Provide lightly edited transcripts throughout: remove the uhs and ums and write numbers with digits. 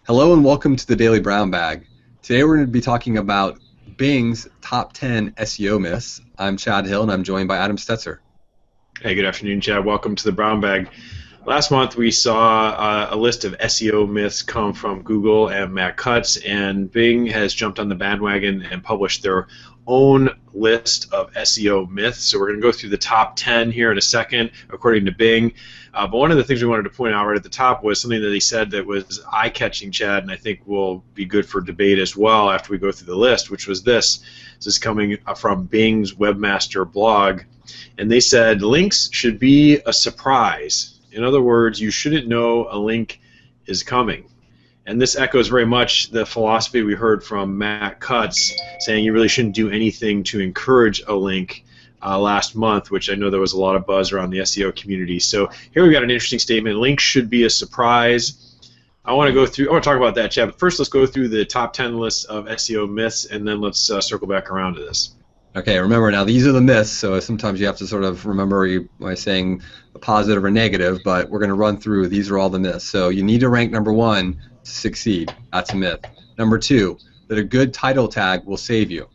Hello and welcome to the Daily Brown Bag. Today we're going to be talking about Bing's top 10 SEO myths. I'm Chad Hill and I'm joined by Adam Stetzer. Hey, good afternoon, Chad. Welcome to the Brown Bag. Last month we saw a list of SEO myths come from Google and Matt Cutts, and Bing has jumped on the bandwagon and published their own list of SEO myths. So we're going to go through the top 10 here in a second, according to Bing. But one of the things we wanted to point out right at the top was something that they said that was eye-catching, Chad, and I think will be good for debate as well after we go through the list, which was this. This is coming from Bing's Webmaster blog, and they said links should be a surprise. In other words, you shouldn't know a link is coming. And this echoes very much the philosophy we heard from Matt Cutts, saying you really shouldn't do anything to encourage a link last month, which I know there was a lot of buzz around the SEO community. So here we've got an interesting statement. Links should be a surprise. I want to talk about that, Chad. But first, let's go through the top 10 lists of SEO myths, and then let's circle back around to this. Okay, remember now these are the myths, so sometimes you have to sort of remember by saying a positive or negative, but we're going to run through. These are all the myths. So you need to rank number 1 to succeed. That's a myth. Number 2, that a good title tag will save you.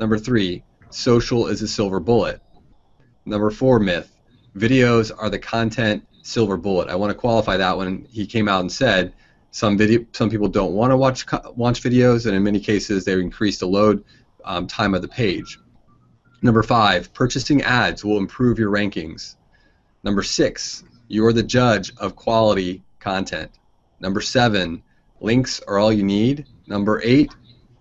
Number 3, social is a silver bullet. Number 4 myth, videos are the content silver bullet. I want to qualify that when he came out and said some people don't want to watch videos, and in many cases they increase the load time of the page. Number 5, purchasing ads will improve your rankings. Number 6, you're the judge of quality content. Number 7, links are all you need. Number 8,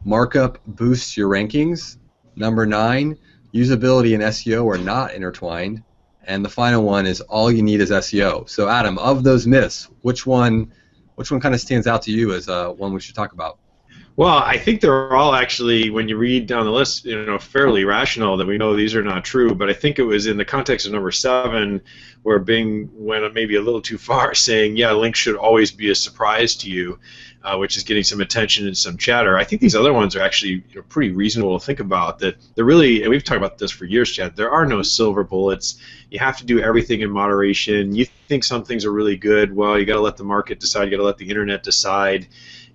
markup boosts your rankings. Number 9, usability and SEO are not intertwined. And the final one is all you need is SEO. So Adam, of those myths, which one kind of stands out to you as one we should talk about? Well, I think they're all actually, when you read down the list, fairly rational that we know these are not true. But I think it was in the context of number 7 where Bing went maybe a little too far, saying, yeah, links should always be a surprise to you, which is getting some attention and some chatter. I think these other ones are actually pretty reasonable to think about. That they're really, and we've talked about this for years, Chad, there are no silver bullets. You have to do everything in moderation. You think some things are really good, well, you got to let the market decide, you got to let the internet decide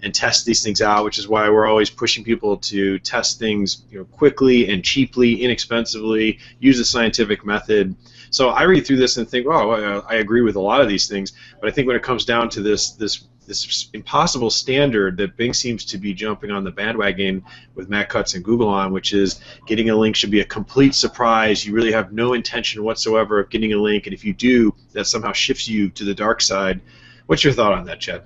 and test these things out, which is why we're always pushing people to test things quickly and cheaply, inexpensively, use the scientific method. So I read through this and think, oh, I agree with a lot of these things, but I think when it comes down to this impossible standard that Bing seems to be jumping on the bandwagon with Matt Cutts and Google on, which is getting a link should be a complete surprise. You really have no intention whatsoever of getting a link, and if you do, that somehow shifts you to the dark side. What's your thought on that, Chad?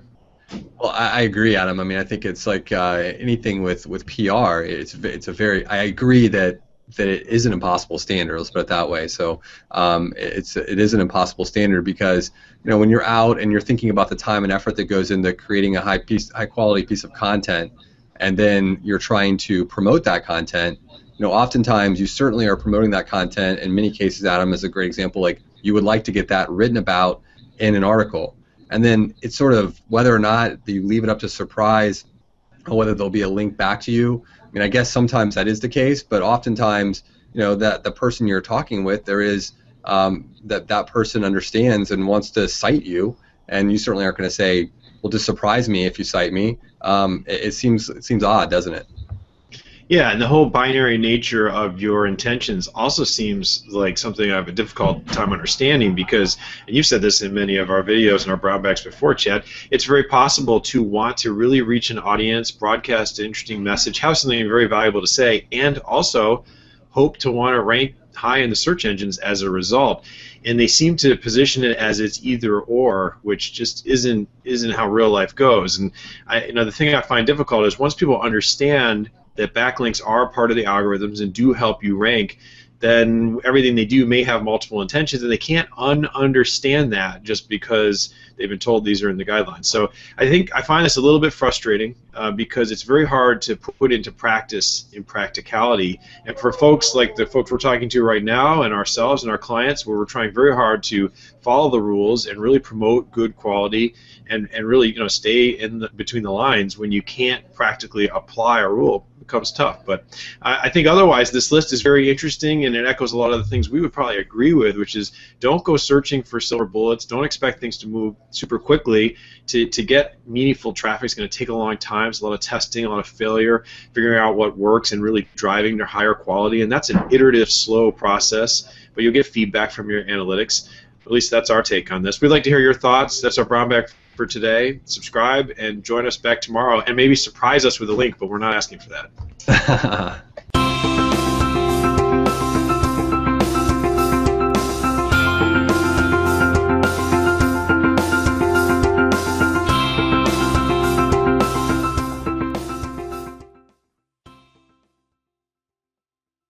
Well, I agree, Adam. I mean, I think it's like anything with PR. I agree that it is an impossible standard. Let's put it that way. So it is an impossible standard because when you're out and you're thinking about the time and effort that goes into creating a high quality piece of content, and then you're trying to promote that content. Oftentimes you certainly are promoting that content. In many cases, Adam is a great example. Like you would like to get that written about in an article. And then it's sort of whether or not you leave it up to surprise or whether there'll be a link back to you. I mean, I guess sometimes that is the case, but oftentimes, that the person you're talking with, there is that person understands and wants to cite you, and you certainly aren't going to say, well, just surprise me if you cite me. It seems odd, doesn't it? Yeah, and the whole binary nature of your intentions also seems like something I have a difficult time understanding because, and you've said this in many of our videos and our brown bags before, Chad, it's very possible to want to really reach an audience, broadcast an interesting message, have something very valuable to say, and also hope to want to rank high in the search engines as a result. And they seem to position it as it's either or, which just isn't how real life goes. And the thing I find difficult is once people understand that backlinks are part of the algorithms and do help you rank, then everything they do may have multiple intentions, and they can't understand that just because they've been told these are in the guidelines. So I find this a little bit frustrating because it's very hard to put into practice in practicality. And for folks like the folks we're talking to right now and ourselves and our clients, where we're trying very hard to follow the rules and really promote good quality and really stay in between the lines when you can't practically apply a rule. It becomes tough. But I think otherwise this list is very interesting, and it echoes a lot of the things we would probably agree with, which is don't go searching for silver bullets. Don't expect things to move super quickly. To get meaningful traffic is going to take a long time. It's a lot of testing, a lot of failure, figuring out what works and really driving to higher quality, and that's an iterative, slow process, but you'll get feedback from your analytics. At least that's our take on this. We'd like to hear your thoughts. That's our brown bag for today. Subscribe and join us back tomorrow, and maybe surprise us with a link, but we're not asking for that.